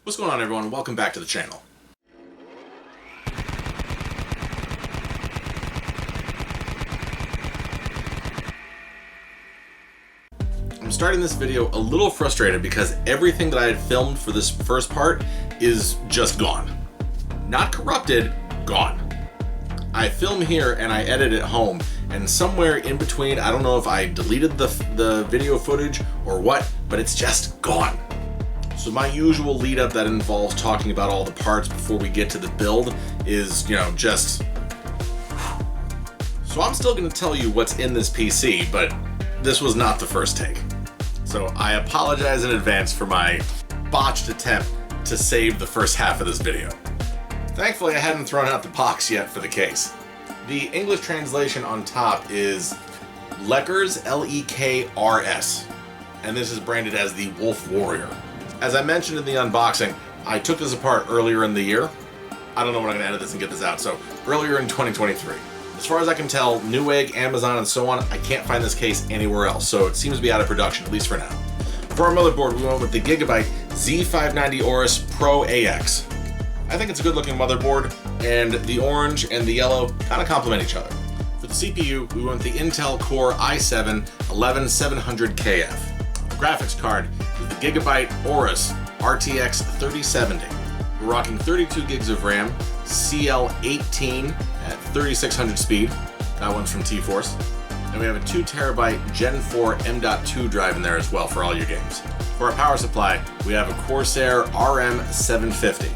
What's going on, everyone? Welcome back to the channel. I'm starting this video a little frustrated because everything that I had filmed for this first part is just gone. Not corrupted, gone. I film here and I edit at home, and somewhere in between, I don't know if I deleted the video footage or what, but it's just gone. So my usual lead up that involves talking about all the parts before we get to the build is, just... So I'm still going to tell you what's in this PC, but this was not the first take. So I apologize in advance for my botched attempt to save the first half of this video. Thankfully, I hadn't thrown out the box yet for the case. The English translation on top is Lekers, L-E-K-R-S, and this is branded as the Wolf Warrior. As I mentioned in the unboxing, I took this apart earlier in the year. I don't know when I'm going to edit this and get this out, so earlier in 2023. As far as I can tell, Newegg, Amazon, and so on, I can't find this case anywhere else, so it seems to be out of production, at least for now. For our motherboard, we went with the Gigabyte Z590 Aorus Pro AX. I think it's a good looking motherboard, and the orange and the yellow kind of complement each other. For the CPU, we went with the Intel Core i7-11700KF. Graphics card with the Gigabyte Aorus RTX 3070. We're rocking 32 gigs of RAM, CL18 at 3600 speed. That one's from T-Force. And we have a 2TB Gen 4 M.2 drive in there as well for all your games. For our power supply, we have a Corsair RM750.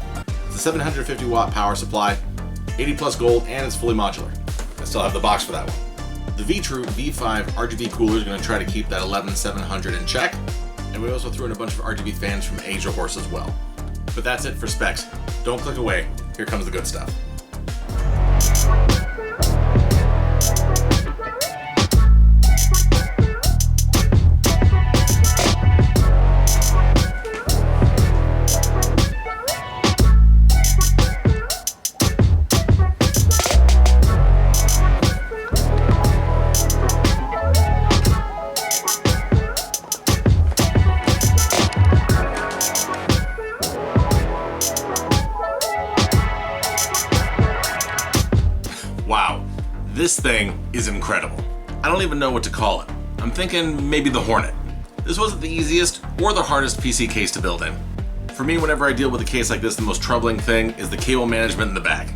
It's a 750 watt power supply, 80 plus gold, and it's fully modular. I still have the box for that one. The V-True V5 RGB cooler is going to try to keep that 11700 in check, and we also threw in a bunch of RGB fans from Asia Horse as well. But that's it for specs. Don't click away. Here comes the good stuff. Wow, this thing is incredible. I don't even know what to call it. I'm thinking maybe the Hornet. This wasn't the easiest or the hardest PC case to build in. For me, whenever I deal with a case like this, the most troubling thing is the cable management in the back.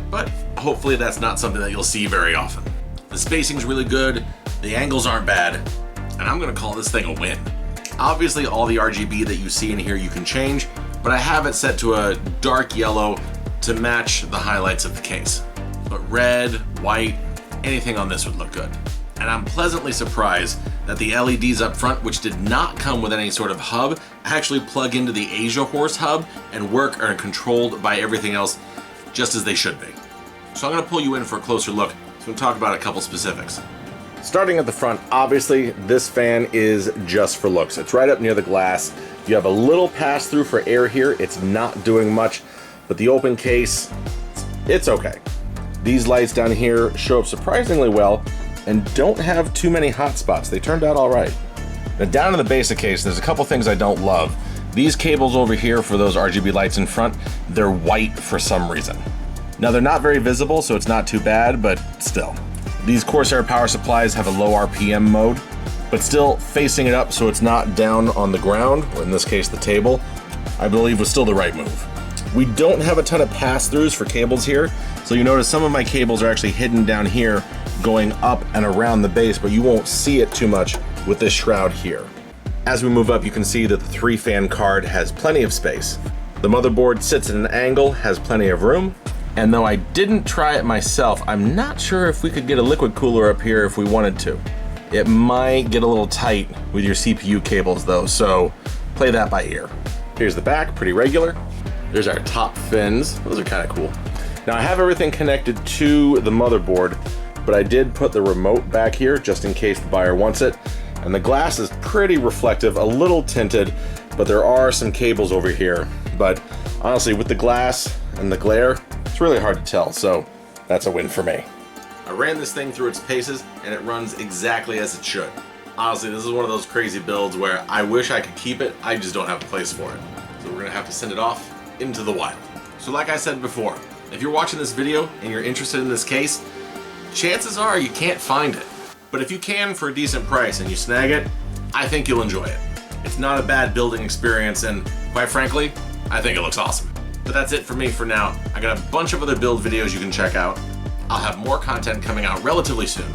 But hopefully that's not something that you'll see very often. The spacing's really good, the angles aren't bad, and I'm gonna call this thing a win. Obviously all the RGB that you see in here you can change, but I have it set to a dark yellow to match the highlights of the case. But red, white, anything on this would look good. And I'm pleasantly surprised that the LEDs up front, which did not come with any sort of hub, actually plug into the Asia Horse hub and work are controlled by everything else just as they should be. So I'm gonna pull you in for a closer look, so we'll talk about a couple specifics. Starting at the front, obviously this fan is just for looks. It's right up near the glass. You have a little pass through for air here. It's not doing much, but the open case, it's okay. These lights down here show up surprisingly well and don't have too many hot spots. They turned out all right. Now down in the base of the case, there's a couple things I don't love. These cables over here for those RGB lights in front, they're white for some reason. Now they're not very visible, so it's not too bad, but still. These Corsair power supplies have a low RPM mode, but still facing it up so it's not down on the ground, or in this case the table, I believe was still the right move. We don't have a ton of pass-throughs for cables here, so you notice some of my cables are actually hidden down here going up and around the base, but you won't see it too much with this shroud here. As we move up, you can see that the 3-fan card has plenty of space. The motherboard sits at an angle, has plenty of room, and though I didn't try it myself, I'm not sure if we could get a liquid cooler up here if we wanted to. It might get a little tight with your CPU cables though, so play that by ear. Here's the back, pretty regular. There's our top fins. Those are kind of cool. Now I have everything connected to the motherboard, but I did put the remote back here just in case the buyer wants it. And the glass is pretty reflective, a little tinted, but there are some cables over here. But honestly, with the glass and the glare, it's really hard to tell, so that's a win for me. I ran this thing through its paces and it runs exactly as it should. Honestly, this is one of those crazy builds where I wish I could keep it, I just don't have a place for it. So So we're gonna have to send it off into the wild. So like I said before, if you're watching this video and you're interested in this case, chances are you can't find it. But if you can for a decent price and you snag it, I think you'll enjoy it. It's not a bad building experience, and quite frankly, I think it looks awesome. But that's it for me for now. I got a bunch of other build videos you can check out. I'll have more content coming out relatively soon.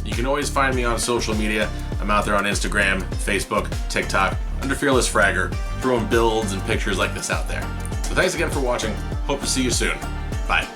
You can always find me on social media. I'm out there on Instagram, Facebook, TikTok, under Fearless Fragger, throwing builds and pictures like this out there. So thanks again for watching. Hope to see you soon. Bye.